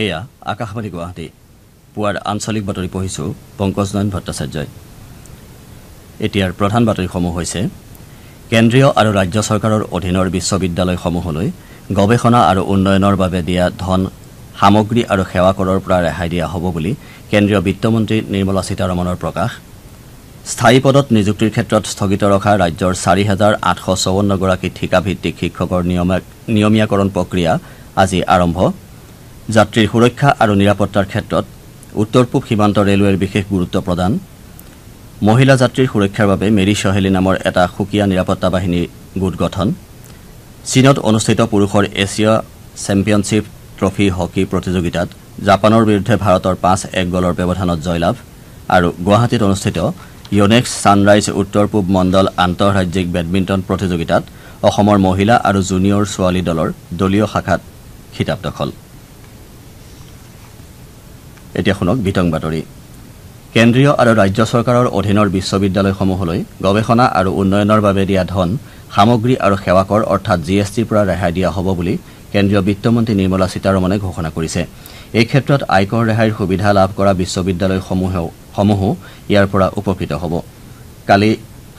এয়া আকাশবাণী গুৱাহাটী পুৱাৰ আঞ্চলিক বাতৰি পঢ়িছো পংকজ নয়ন ভট্টাচাৰ্যই এতিয়াৰ প্ৰধান বাতৰিসমূহ হৈছে কেন্দ্ৰীয় আৰু ৰাজ্য চৰকাৰৰ অধীনৰ বিশ্ববিদ্যালয়সমূহলৈ গৱেষণা আৰু উন্নয়নৰ বাবে দিয়া ধন সামগ্ৰী আৰু সেৱা কৰৰ পৰা ৰেহাই দিয়া হ'ব বুলি কেন্দ্ৰীয় বিত্তমন্ত্ৰী নিৰ্মলা সীতাৰমণৰ প্ৰকাশ স্থায়ী পদত নিযুক্তিৰ ক্ষেত্ৰত স্থগিত ৰখা ৰাজ্যৰ 4,854 গৰাকী ঠিকাভিত্তিক শিক্ষকৰ নিয়মীয়াকৰণ প্ৰক্ৰিয়া আজি আৰম্ভ যাত্ৰীৰ সুৰক্ষা আৰু নিৰাপত্তাৰ ক্ষেত্ৰত উত্তৰ পূব সীমান্ত ৰেলৱেৰ বিশেষ গুৰুত্ব প্ৰদান মহিলা যাত্ৰীৰ সুৰক্ষাৰ বাবে মেৰী সহেলী নামৰ এটা সুকীয়া নিৰাপত্তা বাহিনী গোট গঠন চীনত অনুষ্ঠিত পুৰুষৰ এছিয়া চেম্পিয়নশ্বিপ ট্ৰফি হকী প্ৰতিযোগিতাত জাপানৰ বিৰুদ্ধে ভাৰতৰ 5-1 গলৰ ব্যৱধানত জয়লাভ আৰু গুৱাহাটীত অনুষ্ঠিত ইউনেক্স ছানৰাইজ উত্তৰ পূব মণ্ডল আন্তঃৰাজ্যিক বেডমিণ্টন প্ৰতিযোগিতাত অসমৰ মহিলা আৰু জুনিয়ৰ ছোৱালী দলৰ দলীয় শাখাত খিতাপ দখল এতিয়া শুনক বিতং বাতৰি কেন্দ্ৰীয় আৰু ৰাজ্য চৰকাৰৰ অধীনৰ বিশ্ববিদ্যালয়সমূহলৈ গৱেষণা আৰু উন্নয়নৰ বাবে দিয়া ধন সামগ্ৰী আৰু সেৱা কৰ অৰ্থাৎ জিএছটিৰ পৰা ৰেহাই দিয়া হ'ব বুলি কেন্দ্ৰীয় বিত্তমন্ত্ৰী নিৰ্মলা সীতাৰমণে ঘোষণা কৰিছে এই ক্ষেত্ৰত আয়কৰ ৰেহাইৰ সুবিধা লাভ কৰা বিশ্ববিদ্যালয়সমূহো ইয়াৰ পৰা উপকৃত হ'ব কালি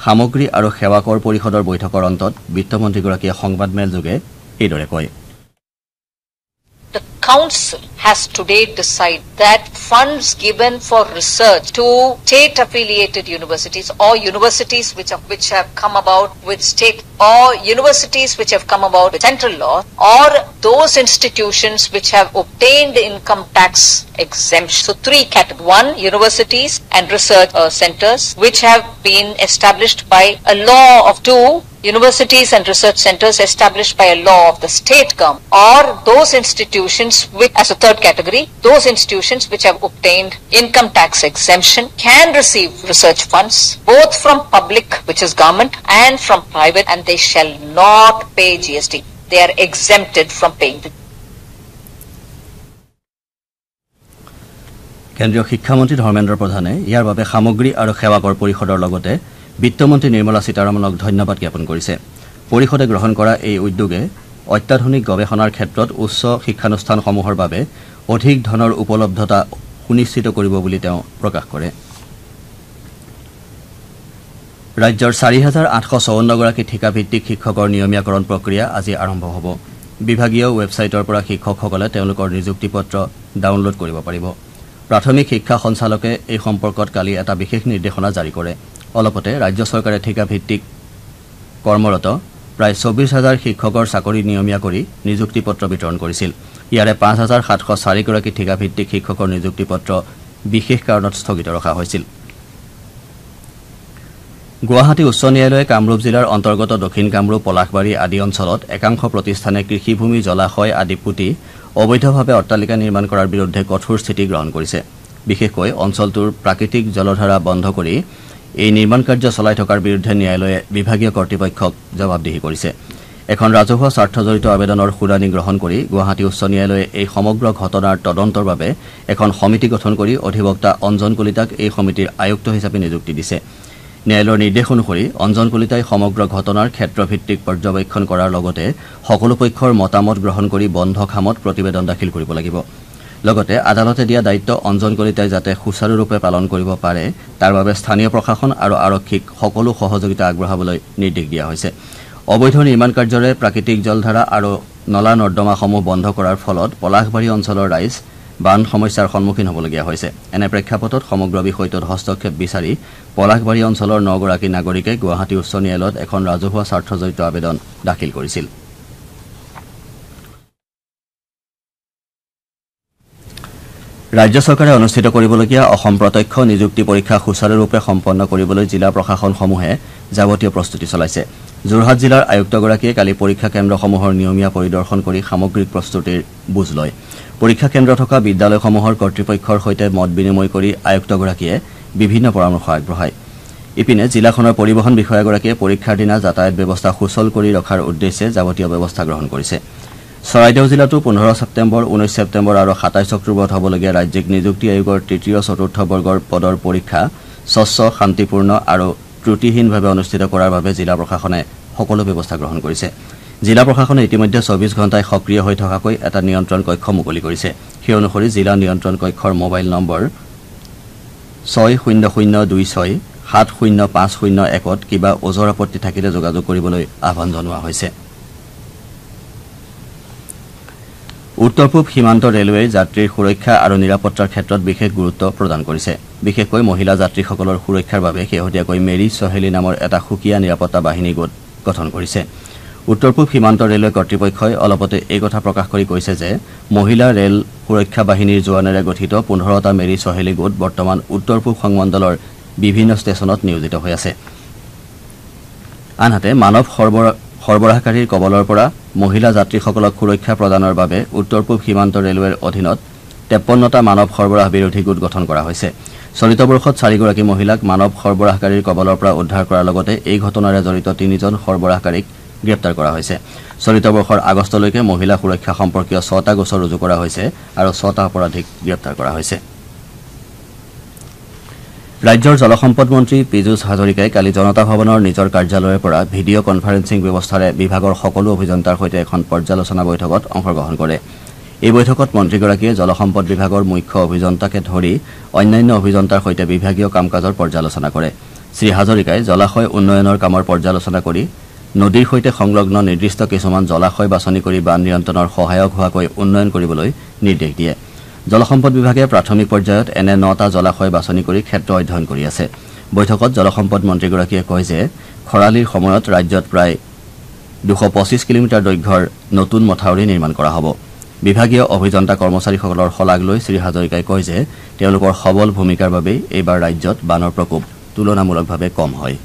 সামগ্ৰী আৰু সেৱা কৰ পৰিষদৰ বৈঠকৰ অন্তত বিত্তমন্ত্ৰীগৰাকীয়ে সংবাদমেলযোগে এইদৰে কয় Council has today decided that funds given for research to state-affiliated universities or universities which have come about with state or universities which have come about with central law or those institutions which have obtained income tax exemption. So 3 categories. 1, universities and research centers which have been established by a law of 2 universities and research centers established by a law of the state government or those institutions which, as a third category, those institutions which have obtained income tax exemption can receive research funds both from public, which is government, and from private, and they shall not pay GST. They are exempted from paying the কেন্দ্ৰীয় শিক্ষামন্ত্ৰী ধৰ্মেন্দ্ৰ প্ৰধানে ইয়াৰ বাবে সামগ্ৰী আৰু সেৱা কৰ পৰিষদৰ লগতে বিত্তমন্ত্ৰী নিৰ্মলা সীতাৰমণক ধন্যবাদ জ্ঞাপন কৰিছে পৰিষদে গ্ৰহণ কৰা এই উদ্যোগে অত্যাধুনিক গৱেষণাৰ ক্ষেত্ৰত উচ্চ শিক্ষানুষ্ঠানসমূহৰ বাবে অধিক ধনৰ উপলব্ধতা সুনিশ্চিত কৰিব বুলি তেওঁ প্ৰকাশ কৰে ৰাজ্যৰ 4,854 গৰাকী ঠিকাভিত্তিক শিক্ষকৰ নিয়মীয়াকৰণ প্ৰক্ৰিয়া আজি আৰম্ভ হ'ব বিভাগীয় ৱেবছাইটৰ পৰা শিক্ষকসকলে তেওঁলোকৰ নিযুক্তি পত্ৰ ডাউনলোড কৰিব পাৰিব প্ৰাথমিক শিক্ষা সঞ্চালকে এই সম্পৰ্কত কালি এটা বিশেষ নিৰ্দেশনা জাৰি কৰে অলপতে ৰাজ্য চৰকাৰে ঠিকাভিত্তিক কৰ্মৰত প্ৰায় 24,000 শিক্ষকৰ চাকৰি নিয়মীয়া কৰি নিযুক্তি পত্ৰ বিতৰণ কৰিছিল ইয়াৰে 5,704 গৰাকী ঠিকাভিত্তিক শিক্ষকৰ নিযুক্তি পত্ৰ বিশেষ কাৰণত স্থগিত ৰখা হৈছিল গুৱাহাটী উচ্চ ন্যায়ালয়ে কামৰূপ জিলাৰ অন্তৰ্গত দক্ষিণ কামৰূপ পলাশবাৰী আদি অঞ্চলত একাংশ প্ৰতিষ্ঠানে কৃষিভূমি জলাশয় আদি পুতি অবৈধভাৱে অট্টালিকা নিৰ্মাণ কৰাৰ বিৰুদ্ধে কঠোৰ স্থিতি গ্ৰহণ কৰিছে বিশেষকৈ অঞ্চলটোৰ প্ৰাকৃতিক জলধাৰা বন্ধ কৰি এই নিৰ্মাণ কাৰ্য চলাই থকাৰ বিৰুদ্ধে ন্যায়ালয়ে বিভাগীয় কৰ্তৃপক্ষক জবাবদিহি কৰিছে এখন ৰাজহুৱা স্বাৰ্থজড়িত আবেদনৰ শুনানি গ্ৰহণ কৰি গুৱাহাটী উচ্চ ন্যায়ালয়ে এই সমগ্ৰ ঘটনাৰ তদন্তৰ বাবে এখন সমিতি গঠন কৰি অধিবক্তা অঞ্জন কলিতাক এই সমিতিৰ আয়ুক্ত হিচাপে নিযুক্তি দিছে ন্যায়ালয়ৰ নিৰ্দেশ অনুসৰি অঞ্জন কলিতাই সমগ্ৰ ঘটনাৰ ক্ষেত্ৰভিত্তিক পৰ্যবেক্ষণ কৰাৰ লগতে সকলো পক্ষৰ মতামত গ্ৰহণ কৰি বন্ধ খামত প্ৰতিবেদন দাখিল কৰিব লাগিব লগতে আদালতে দিয়া দায়িত্ব অঞ্জন কলিতাই যাতে সুচাৰুৰূপে পালন কৰিব পাৰে তাৰ বাবে স্থানীয় প্ৰশাসন আৰু আৰক্ষীক সকলো সহযোগিতা আগবঢ়াবলৈ নিৰ্দেশ দিয়া হৈছে অবৈধ নিৰ্মাণ কাৰ্যৰে প্ৰাকৃতিক জলধাৰা আৰু নলা নৰ্দমাসমূহ বন্ধ কৰাৰ ফলত পলাশবাৰী অঞ্চলৰ ৰাইজ বান সমস্যাৰ সন্মুখীন হ'বলগীয়া হৈছে এনে প্ৰেক্ষাপটত সমগ্ৰ বিষয়টোত হস্তক্ষেপ বিচাৰি পলাশবাৰী অঞ্চলৰ 9 গৰাকী নাগৰিকে গুৱাহাটী উচ্চ ন্যায়ালয়ত এখন ৰাজহুৱা স্বাৰ্থজড়িত আবেদন দাখিল কৰিছিল ৰাজ্য চৰকাৰে অনুষ্ঠিত কৰিবলগীয়া অসম প্ৰত্যক্ষ নিযুক্তি পৰীক্ষা সুচাৰুৰূপে সম্পন্ন কৰিবলৈ জিলা প্ৰশাসনসমূহে যাৱতীয় প্ৰস্তুতি চলাইছে যোৰহাট জিলাৰ আয়ুক্তগৰাকীয়ে কালি পৰীক্ষা কেন্দ্ৰসমূহৰ নিয়মীয়া পৰিদৰ্শন কৰি সামগ্ৰিক প্ৰস্তুতিৰ বুজ লয় পৰীক্ষা কেন্দ্ৰ থকা বিদ্যালয়সমূহৰ কৰ্তৃপক্ষৰ সৈতে মত বিনিময় কৰি আয়ুক্তগৰাকীয়ে বিভিন্ন পৰামৰ্শ আগবঢ়ায় ইপিনে জিলাখনৰ পৰিবহণ বিষয়াগৰাকীয়ে পৰীক্ষাৰ দিনা যাতায়াত ব্যৱস্থা সুচল কৰি ৰখাৰ উদ্দেশ্যে যাৱতীয় ব্যৱস্থা গ্ৰহণ কৰিছে চৰাইদেউ জিলাতো 15 ছেপ্টেম্বৰ 19 ছেপ্টেম্বৰ আৰু 27 অক্টোবৰত হ'বলগীয়া ৰাজ্যিক নিযুক্তি আয়োগৰ তৃতীয় চতুৰ্থ বৰ্গৰ পদৰ পৰীক্ষা স্বচ্ছ শান্তিপূৰ্ণ আৰু ত্ৰুটিহীনভাৱে অনুষ্ঠিত কৰাৰ বাবে জিলা প্ৰশাসনে সকলো ব্যৱস্থা গ্ৰহণ কৰিছে জিলা প্ৰশাসনে ইতিমধ্যে 24 ঘণ্টাই সক্ৰিয় হৈ থকাকৈ এটা নিয়ন্ত্ৰণ কক্ষ মুকলি কৰিছে। সেই অনুসৰি জিলা নিয়ন্ত্ৰণ কক্ষৰ মোবাইল নম্বৰ 6026700501 কিবা ওজৰ আপত্তি থাকিলে যোগাযোগ কৰিবলৈ আহ্বান জনোৱা হৈছে। উত্তৰ পূব সীমান্ত ৰেলৱেই যাত্ৰীৰ সুৰক্ষা আৰু নিৰাপত্তাৰ ক্ষেত্ৰত বিশেষ গুৰুত্ব প্ৰদান কৰিছে। বিশেষকৈ মহিলা যাত্ৰীসকলৰ সুৰক্ষাৰ বাবে শেহতীয়াকৈ মেৰী চহেলী নামৰ এটা সুকীয়া নিৰাপত্তা বাহিনী গোট গঠন কৰিছে। উত্তৰ পূব সীমান্ত ৰেলৱে কৰ্তৃপক্ষই অলপতে এই কথা প্ৰকাশ কৰি কৈছে যে মহিলা ৰেল সুৰক্ষা বাহিনীৰ জোৱানেৰে গঠিত 15টা মেৰী চহেলী গোট বৰ্তমান উত্তৰ পূব সংমণ্ডলৰ বিভিন্ন ষ্টেচনত নিয়োজিত হৈ আছে। আনহাতে মানৱ সৰবৰাহকাৰীৰ কবলৰ পৰা মহিলা যাত্ৰীসকলক সুৰক্ষা প্ৰদানৰ বাবে উত্তৰ পূব সীমান্ত ৰেলৱেৰ অধীনত 53টা মানৱ সৰবৰাহ বিৰোধী গোট গঠন কৰা হৈছে। চলিত বৰ্ষত 4গৰাকী মহিলাক মানৱ সৰবৰাহকাৰীৰ কবলৰ পৰা উদ্ধাৰ কৰাৰ লগতে এই ঘটনাৰে জড়িত 3জন সৰবৰাহকাৰীক গ্ৰেপ্তাৰ কৰা হৈছে। চলিত বৰ্ষৰ আগষ্টলৈকে মহিলা সুৰক্ষা সম্পৰ্কীয় 6টা গোচৰ ৰুজু কৰা হৈছে আৰু 6টা অপৰাধীক গ্ৰেপ্তাৰ কৰা হৈছে। ৰাজ্যৰ জলসম্পদ মন্ত্ৰী পীযুষ হাজৰিকাই কালি জনতা ভৱনৰ নিজৰ কাৰ্যালয়ৰ পৰা ভিডিঅ' কনফাৰেন্সিং ব্যৱস্থাৰে বিভাগৰ সকলো অভিযন্তাৰ সৈতে এখন পৰ্যালোচনা বৈঠকত অংশগ্ৰহণ কৰে। এই বৈঠকত মন্ত্ৰীগৰাকীয়ে জলসম্পদ বিভাগৰ মুখ্য অভিযন্তাকে ধৰি অন্যান্য অভিযন্তাৰ সৈতে বিভাগীয় কাম কাজৰ পৰ্যালোচনা কৰে। শ্ৰী হাজৰিকাই জলাশয় উন্নয়নৰ কামৰ পৰ্যালোচনা কৰি নদীৰ সৈতে সংলগ্ন নিৰ্দিষ্ট কিছুমান জলাশয় বাছনি কৰি বান নিয়ন্ত্ৰণৰ সহায়ক হোৱাকৈ উন্নয়ন কৰিবলৈ নিৰ্দেশ দিয়ে। জলসম্পদ বিভাগে প্ৰাথমিক পৰ্যায়ত এনে 9টা জলাশয় বাছনি কৰি ক্ষেত্ৰ অধ্যয়ন কৰি আছে। বৈঠকত জলসম্পদ মন্ত্ৰীগৰাকীয়ে কয় যে খৰালিৰ সময়ত ৰাজ্যত প্ৰায় 225 কিলোমিটাৰ দৈৰ্ঘ্যৰ নতুন মথাউৰি নিৰ্মাণ কৰা হ'ব। বিভাগীয় অভিযন্তা কৰ্মচাৰীসকলৰ শলাগ লৈ শ্ৰী হাজৰিকাই কয় যে তেওঁলোকৰ সবল ভূমিকাৰ বাবেই এইবাৰ ৰাজ্যত বানৰ প্ৰকোপ তুলনামূলকভাৱে কম হয়।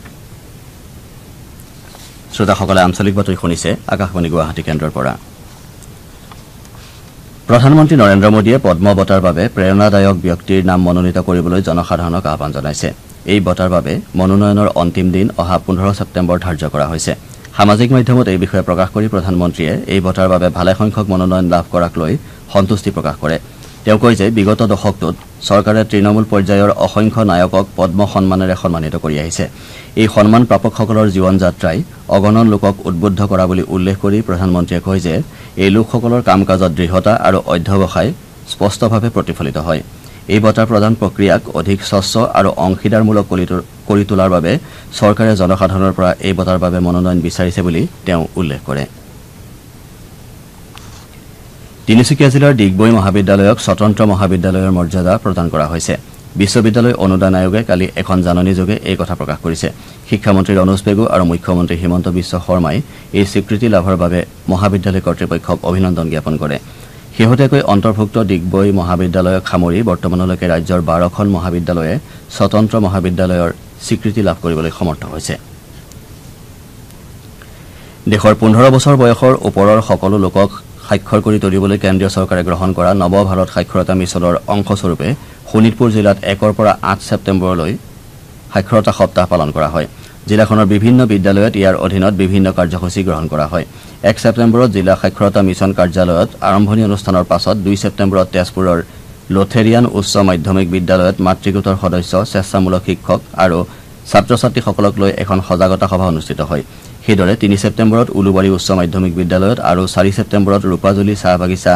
শ্ৰোতাসকলে আঞ্চলিক বাতৰি শুনিছে আকাশবাণী গুৱাহাটী কেন্দ্ৰৰ পৰা। প্ৰধানমন্ত্ৰী নৰেন্দ্ৰ মোদীয়ে পদ্ম বঁটাৰ বাবে প্ৰেৰণাদায়ক ব্যক্তিৰ নাম মনোনীত কৰিবলৈ জনসাধাৰণক আহ্বান জনাইছে। এই বঁটাৰ বাবে মনোনয়নৰ অন্তিম দিন অহা 15 ছেপ্টেম্বৰ ধাৰ্য কৰা হৈছে। সামাজিক মাধ্যমত এই বিষয়ে প্ৰকাশ কৰি প্ৰধানমন্ত্ৰীয়ে এই বঁটাৰ বাবে ভালেসংখ্যক মনোনয়ন লাভ কৰাক লৈ সন্তুষ্টি প্ৰকাশ কৰে। তেওঁ কয় যে বিগত দশকটোত চৰকাৰে তৃণমূল পৰ্যায়ৰ অসংখ্য নায়কক পদ্ম সন্মানেৰে সন্মানিত কৰি আহিছে। এই সন্মান প্ৰাপকসকলৰ জীৱন যাত্ৰাই অগণন লোকক উদ্বুদ্ধ কৰা বুলি উল্লেখ কৰি প্ৰধানমন্ত্ৰীয়ে কয় যে এই লোকসকলৰ কাম কাজত দৃঢ়তা আৰু অধ্যৱসায় স্পষ্টভাৱে প্ৰতিফলিত হয়। এই বঁটাৰ প্ৰদান প্ৰক্ৰিয়াক অধিক স্বচ্ছ আৰু অংশীদাৰমূলক কৰি তোলাৰ বাবে চৰকাৰে জনসাধাৰণৰ পৰা এই বঁটাৰ বাবে মনোনয়ন বিচাৰিছে বুলি তেওঁ উল্লেখ কৰে। তিনিচুকীয়া জিলাৰ ডিগবৈ মহাবিদ্যালয়ক স্বতন্ত্ৰ মহাবিদ্যালয়ৰ মৰ্যাদা প্ৰদান কৰা হৈছে। বিশ্ববিদ্যালয় অনুদান আয়োগে কালি এখন জাননীযোগে এই কথা প্ৰকাশ কৰিছে। শিক্ষামন্ত্ৰী ৰনোজ পেগু আৰু মুখ্যমন্ত্ৰী হিমন্ত বিশ্ব শৰ্মাই এই স্বীকৃতি লাভৰ বাবে মহাবিদ্যালয় কৰ্তৃপক্ষক অভিনন্দন জ্ঞাপন কৰে। শেহতীয়াকৈ অন্তৰ্ভুক্ত ডিগবৈ মহাবিদ্যালয়ক সামৰি বৰ্তমানলৈকে ৰাজ্যৰ 12খন মহাবিদ্যালয়ে স্বতন্ত্ৰ মহাবিদ্যালয়ৰ স্বীকৃতি লাভ কৰিবলৈ সমৰ্থ হৈছে। দেশৰ 15 বছৰ বয়সৰ ওপৰৰ সকলো লোকক সাক্ষৰ কৰি তুলিবলৈ কেন্দ্ৰীয় চৰকাৰে গ্ৰহণ কৰা নৱ ভাৰত সাক্ষৰতা মিছনৰ অংশস্বৰূপে শোণিতপুৰ জিলাত 1 পৰা 8 ছেপ্টেম্বৰলৈ সাক্ষৰতা সপ্তাহ পালন কৰা হয়। জিলাখনৰ বিভিন্ন বিদ্যালয়ত ইয়াৰ অধীনত বিভিন্ন কাৰ্যসূচী গ্ৰহণ কৰা হয়। 1 ছেপ্টেম্বৰত জিলা সাক্ষৰতা মিছন কাৰ্যালয়ত আৰম্ভণি অনুষ্ঠানৰ পাছত 2 ছেপ্টেম্বৰত তেজপুৰৰ লোথেৰিয়ান উচ্চ মাধ্যমিক বিদ্যালয়ত মাতৃগোটৰ সদস্য, স্বেচ্ছামূলক শিক্ষক আৰু ছাত্ৰ ছাত্ৰীসকলক লৈ এখন সজাগতা সভা অনুষ্ঠিত হয়। সেইদৰে 3 ছেপ্টেম্বৰত উলুবাৰী উচ্চ মাধ্যমিক বিদ্যালয়ত আৰু 4 ছেপ্টেম্বৰত ৰূপাজুলি চাহ বাগিচা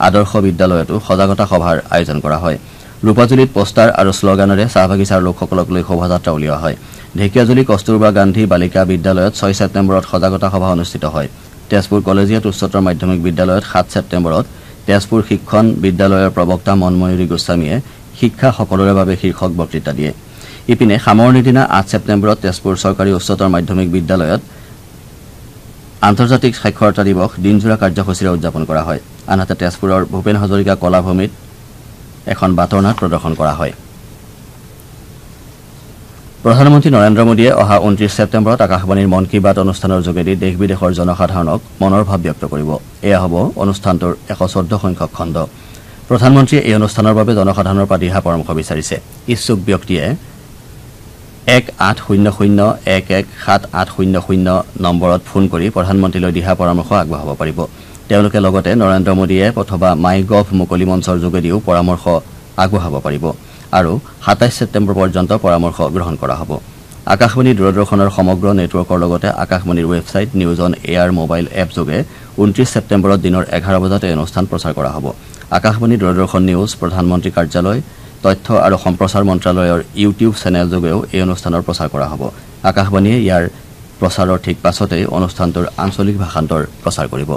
আদৰ্শ বিদ্যালয়তো সজাগতা সভাৰ আয়োজন কৰা হয়। ৰূপাজুলিত পোষ্টাৰ আৰু শ্লোগানেৰে চাহ বাগিচাৰ লোকসকলক লৈ শোভাযাত্ৰা উলিওৱা হয়। ঢেকিয়াজুলি কস্তুৰবা গান্ধী বালিকা বিদ্যালয়ত 6 ছেপ্টেম্বৰত সজাগতা সভা অনুষ্ঠিত হয়। তেজপুৰ কলেজিয়েট উচ্চতৰ মাধ্যমিক বিদ্যালয়ত 7 ছেপ্টেম্বৰত তেজপুৰ শিক্ষণ বিদ্যালয়ৰ প্ৰবক্তা মনময়ূৰী গোস্বামীয়ে শিক্ষা সকলোৰে বাবে শীৰ্ষক বক্তৃতা দিয়ে। ইপিনে সামৰণিৰ দিনা 8 ছেপ্টেম্বৰত তেজপুৰ চৰকাৰী উচ্চতৰ মাধ্যমিক বিদ্যালয়ত আন্তৰ্জাতিক সাক্ষৰতা দিৱস দিনজোৰা কাৰ্যসূচীৰে উদযাপন কৰা হয়। আনহাতে তেজপুৰৰ ভূপেন হাজৰিকা কলাভূমিত এখন বাতৰনাট প্ৰদৰ্শন কৰা হয়। প্ৰধানমন্ত্ৰী নৰেন্দ্ৰ মোদীয়ে অহা 29 ছেপ্টেম্বৰত আকাশবাণীৰ মন কী বাত অনুষ্ঠানৰ যোগেদি দেশ বিদেশৰ জনসাধাৰণক মনৰ ভাৱ ব্যক্ত কৰিব। এয়া হ'ব অনুষ্ঠানটোৰ 114 সংখ্যক খণ্ড। প্ৰধানমন্ত্ৰীয়ে এই অনুষ্ঠানৰ বাবে জনসাধাৰণৰ পৰা দিহা পৰামৰ্শ বিচাৰিছে। ইচ্ছুক ব্যক্তিয়ে 1800117800 নম্বৰত ফোন কৰি প্ৰধানমন্ত্ৰীলৈ দিহা পৰামৰ্শ আগবঢ়াব পাৰিব। তেওঁলোকে লগতে নৰেন্দ্ৰ মোদী এপ অথবা মাই গভ মুকলি মঞ্চৰ যোগেদিও পৰামৰ্শ আগবঢ়াব পাৰিব আৰু 27 ছেপ্টেম্বৰ পৰ্যন্ত পৰামৰ্শ গ্ৰহণ কৰা হ'ব। আকাশবাণী দূৰদৰ্শনৰ সমগ্ৰ নেটৱৰ্কৰ লগতে আকাশবাণীৰ website news on air mobile app যোগে 29 ছেপ্টেম্বৰত দিনৰ 11 বজাত এই অনুষ্ঠান প্ৰচাৰ কৰা হ'ব আকাশবাণী দূৰদৰ্শন নিউজ প্ৰধানমন্ত্ৰী কাৰ্যালয় তথ্য আৰু সম্প্ৰচাৰ মন্ত্ৰালয়ৰ ইউটিউব চেনেল যোগেও এই অনুষ্ঠানৰ প্ৰচাৰ কৰা হ'ব আকাশবাণীয়ে ইয়াৰ প্ৰচাৰৰ ঠিক পাছতেই অনুষ্ঠানটোৰ আঞ্চলিক ভাষান্তৰ প্ৰচাৰ কৰিব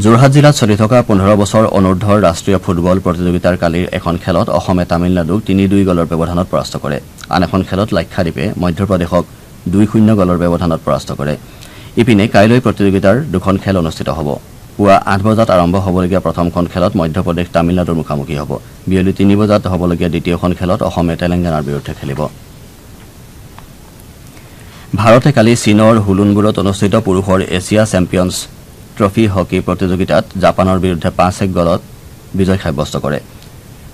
যোৰহাট জিলাত চলি থকা 15 বছৰ অনুৰ্ধৰ ৰাষ্ট্ৰীয় ফুটবল প্ৰতিযোগিতাৰ কালিৰ এখন খেলত অসমে তামিলনাডুক 3-2 গলৰ ব্যৱধানত পৰাস্ত কৰে আন এখন খেলত লাক্ষাদ্বীপে মধ্যপ্ৰদেশক 2-0 গলৰ ব্যৱধানত পৰাস্ত কৰে ইপিনে কাইলৈ প্ৰতিযোগিতাৰ দুখন খেল অনুষ্ঠিত হ'ব পুৱা 8 বজাত আৰম্ভ হ'বলগীয়া প্ৰথমখন খেলত মধ্যপ্ৰদেশ তামিলনাডুৰ মুখামুখি হ'ব বিয়লি 3 বজাত হ'বলগীয়া দ্বিতীয়খন খেলত অসমে তেলেংগানাৰ বিৰুদ্ধে খেলিব ভাৰতে কালি চীনৰ হুলুনবুৰত অনুষ্ঠিত পুৰুষৰ এছিয়া চেম্পিয়নছ ট্ৰফি হকী প্ৰতিযোগিতাত জাপানৰ বিৰুদ্ধে 5-1 গলত বিজয় সাব্যস্ত কৰে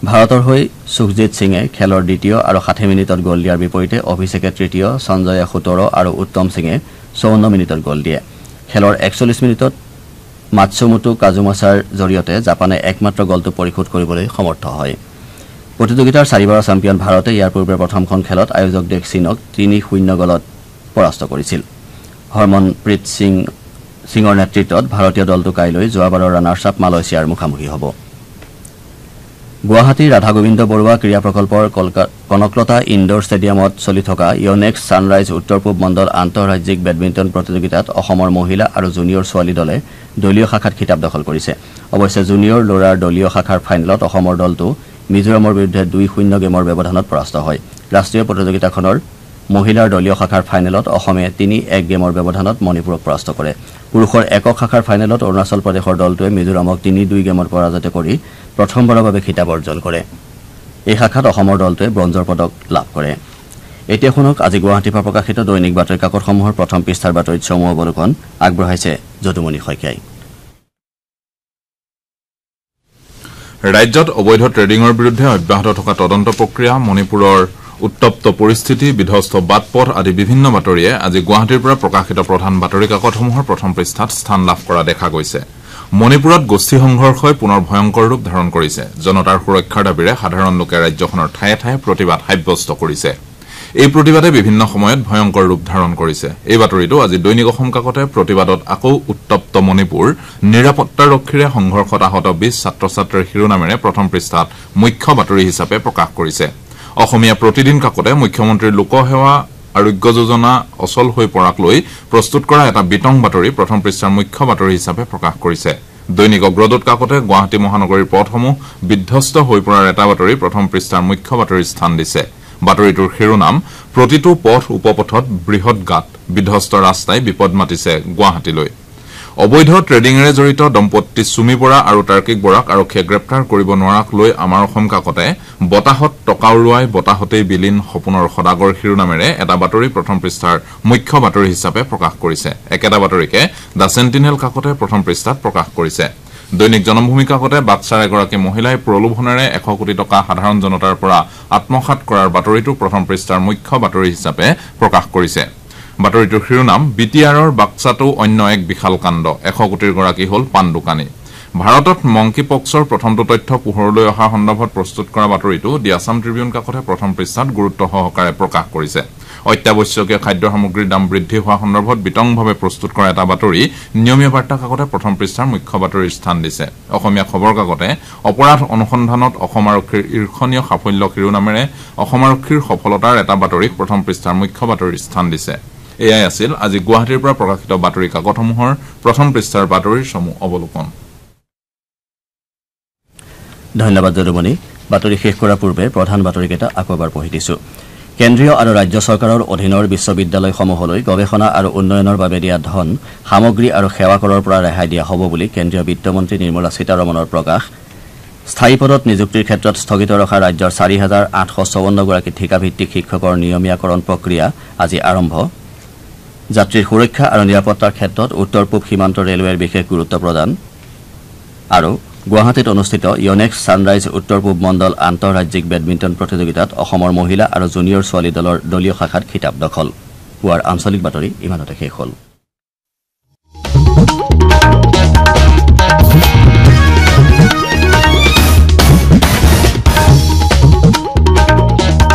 ভাৰতৰ হৈ সুখজিত সিঙে খেলৰ দ্বিতীয় আৰু 60 মিনিটত গল দিয়াৰ বিপৰীতে অভিষেকে তৃতীয় সঞ্জয়ে 17 আৰু উত্তম সিঙে 54 মিনিটত গল দিয়ে খেলৰ 41 মিনিটত মাটসুমোটো কাজুমাছাৰ জৰিয়তে জাপানে একমাত্ৰ গলটো পৰিশোধ কৰিবলৈ সমৰ্থ হয় প্ৰতিযোগিতাৰ 4বাৰৰ চেম্পিয়ন ভাৰতে ইয়াৰ পূৰ্বে প্ৰথমখন খেলত আয়োজক দেশ চীনক 3-0 গলত পৰাস্ত কৰিছিল হৰমনপ্ৰীত সিঙৰ নেতৃত্বত ভাৰতীয় দলটো কাইলৈ যোৱাবাৰৰ ৰানাৰ্ছ আপ মালয়েছিয়াৰ মুখামুখি হ'ব গুৱাহাটীৰ ৰাধা গোবিন্দ বৰুৱা ক্ৰীড়া প্ৰকল্পৰ কনকলতা ইনডোৰ ষ্টেডিয়ামত চলি থকা ইয়নেক্স ছানৰাইজ উত্তৰ পূব মণ্ডল আন্তঃৰাজ্যিক বেডমিণ্টন প্ৰতিযোগিতাত অসমৰ মহিলা আৰু জুনিয়ৰ ছোৱালী দলে দলীয় শাখাত খিতাপ দখল কৰিছে অৱশ্যে জুনিয়ৰ ল'ৰাৰ দলীয় শাখাৰ ফাইনেলত অসমৰ দলটো মিজোৰামৰ বিৰুদ্ধে 2-0 গেমৰ ব্যৱধানত পৰাস্ত হয় ৰাষ্ট্ৰীয় প্ৰতিযোগিতাখনৰ মহিলাৰ দলীয় শাখাৰ ফাইনেলত অসমে 3-1 গেমৰ ব্যৱধানত মণিপুৰক পৰাস্ত কৰে পুৰুষৰ একক শাখাৰ ফাইনেলত অৰুণাচল প্ৰদেশৰ দলটোৱে মিজোৰামক 3-2 গেমত পৰাজিত কৰি প্ৰথমবাৰৰ বাবে খিতাপ অৰ্জন কৰে এই শাখাত অসমৰ দলটোৱে ব্ৰঞ্জৰ পদক লাভ কৰে এতিয়া শুনক আজি গুৱাহাটীৰ পৰা প্ৰকাশিত দৈনিক বাতৰি কাকতসমূহৰ প্ৰথম পৃষ্ঠাৰ বাতৰিত চমু অৱলোকন আগবঢ়াইছে যদুমণি শইকীয়াই ৰাজ্যত অবৈধ ট্ৰেডিঙৰ বিৰুদ্ধে অব্যাহত থকা তদন্ত প্ৰক্ৰিয়া মণিপুৰৰ উত্তপ্ত পৰিস্থিতি বিধ্বস্ত বাটপথ আদি বিভিন্ন বাতৰিয়ে আজি গুৱাহাটীৰ পৰা প্ৰকাশিত প্ৰধান বাতৰি কাকতসমূহৰ প্ৰথম পৃষ্ঠাত স্থান লাভ কৰা দেখা গৈছে মণিপুৰত গোষ্ঠী সংঘৰ্ষই পুনৰ ভয়ংকৰ ৰূপ ধাৰণ কৰিছে জনতাৰ সুৰক্ষাৰ দাবীৰে সাধাৰণ লোকে ৰাজ্যখনৰ ঠায়ে ঠায়ে প্ৰতিবাদ সাব্যস্ত কৰিছে এই প্ৰতিবাদে বিভিন্ন সময়ত ভয়ংকৰ ৰূপ ধাৰণ কৰিছে এই বাতৰিটো আজি দৈনিক অসম কাকতে প্ৰতিবাদত আকৌ উত্তপ্ত মণিপুৰ নিৰাপত্তাৰক্ষীৰে সংঘৰ্ষত আহত 20 ছাত্ৰ-ছাত্ৰীৰ শিৰোনামেৰে প্ৰথম পৃষ্ঠাত মুখ্য বাতৰি হিচাপে প্ৰকাশ কৰিছে অসমীয়া প্ৰতিদিন কাকতে মুখ্যমন্ত্ৰীৰ লোকসেৱা আৰোগ্য যোজনা অচল হৈ পৰাক লৈ প্ৰস্তুত কৰা এটা বিতং বাতৰি প্ৰথম পৃষ্ঠাৰ মুখ্য বাতৰি হিচাপে প্ৰকাশ কৰিছে দৈনিক অগ্ৰদূত কাকতে গুৱাহাটী মহানগৰীৰ পথসমূহ বিধ্বস্ত হৈ পৰাৰ এটা বাতৰি প্ৰথম পৃষ্ঠাৰ মুখ্য বাতৰিৰ স্থান দিছে বাতৰিটোৰ শিৰোনাম প্ৰতিটো পথ উপপথত বৃহৎ গাঁত বিধ্বস্ত ৰাস্তাই বিপদ মাতিছে গুৱাহাটীলৈ অবৈধ ট্ৰেডিঙেৰে জড়িত দম্পতি সুমি বৰা আৰু তাৰ্কিক বৰাক আৰক্ষীয়ে গ্ৰেপ্তাৰ কৰিব নোৱাৰাক লৈ আমাৰ অসম কাকতে বতাহত টকা উৰুৱাই বতাহতেই বিলীন সপোনৰ সদাগৰ শিৰোনামেৰে এটা বাতৰি প্ৰথম পৃষ্ঠাৰ মুখ্য বাতৰি হিচাপে প্ৰকাশ কৰিছে একেটা বাতৰিকে দা সেন্টিনেল কাকতে প্ৰথম পৃষ্ঠাত প্ৰকাশ কৰিছে দৈনিক জনমভূমি কাকতে বাক্সাৰ এগৰাকী মহিলাই প্ৰলোভনেৰে 100 কোটি টকা সাধাৰণ জনতাৰ পৰা আত্মসাৎ কৰাৰ বাতৰিটো প্ৰথম পৃষ্ঠাৰ মুখ্য বাতৰি হিচাপে প্ৰকাশ কৰিছে বাতৰিটোৰ শিৰোনাম বিটিআৰৰ বাক্সাটো অন্য এক বিশাল কাণ্ড 100 কোটিৰ গৰাকী হল পান দোকানী ভাৰতত মংকি পক্সৰ প্ৰথমটো তথ্য পোহৰলৈ অহা সন্দৰ্ভত প্ৰস্তুত কৰা বাতৰিটো দি আছাম ট্ৰিবিউন কাকতে প্ৰথম পৃষ্ঠাত গুৰুত্ব সহকাৰে প্ৰকাশ কৰিছে অত্যাৱশ্যকীয় খাদ্য সামগ্ৰীৰ দাম বৃদ্ধি হোৱা সন্দৰ্ভত বিতংভাৱে প্ৰস্তুত কৰা এটা বাতৰি নিয়মীয়া বাৰ্তা কাকতে প্ৰথম পৃষ্ঠাৰ মুখ্য বাতৰিৰ স্থান দিছে অসমীয়া খবৰ কাকতে অপৰাধ অনুসন্ধানত অসম আৰক্ষীৰ ঈৰ্ষণীয় সাফল্য শিৰোনামেৰে অসম আৰক্ষীৰ সফলতাৰ এটা বাতৰিক প্ৰথম পৃষ্ঠাৰ মুখ্য বাতৰিৰ স্থান দিছে এয়াই আছিল আজি গুৱাহাটীৰ পৰা প্ৰকাশিত বাতৰি কাকতসমূহৰ প্ৰথম পৃষ্ঠাৰ বাতৰিৰ সমূহ অৱলোকন ধন্যবাদ যদুমণি বাতৰি শেষ কৰাৰ পূৰ্বে প্ৰধান বাতৰিকেইটা আকৌ এবাৰ পঢ়ি দিছো কেন্দ্ৰীয় আৰু ৰাজ্য চৰকাৰৰ অধীনৰ বিশ্ববিদ্যালয়সমূহলৈ গৱেষণা আৰু উন্নয়নৰ বাবে দিয়া ধন সামগ্ৰী আৰু সেৱা কৰৰ পৰা ৰেহাই দিয়া হ'ব বুলি কেন্দ্ৰীয় বিত্তমন্ত্ৰী নিৰ্মলা সীতাৰমণৰ প্ৰকাশ স্থায়ী পদত নিযুক্তিৰ ক্ষেত্ৰত স্থগিত ৰখা ৰাজ্যৰ 4,854 গৰাকী ঠিকাভিত্তিক শিক্ষকৰ নিয়মীয়াকৰণ প্ৰক্ৰিয়া আজি আৰম্ভ যাত্ৰীৰ সুৰক্ষা আৰু নিৰাপত্তাৰ ক্ষেত্ৰত উত্তৰ পূব সীমান্ত ৰেলৱেৰ বিশেষ গুৰুত্ব প্ৰদান আৰু গুৱাহাটীত অনুষ্ঠিত ইয়নেক্স ছানৰাইজ উত্তৰ পূব মণ্ডল আন্তঃৰাজ্যিক বেডমিণ্টন প্ৰতিযোগিতাত অসমৰ মহিলা আৰু জুনিয়ৰ ছোৱালী দলৰ দলীয় শাখাত খিতাপ দখল পুৱাৰ আঞ্চলিক বাতৰি ইমানতে শেষ হ'ল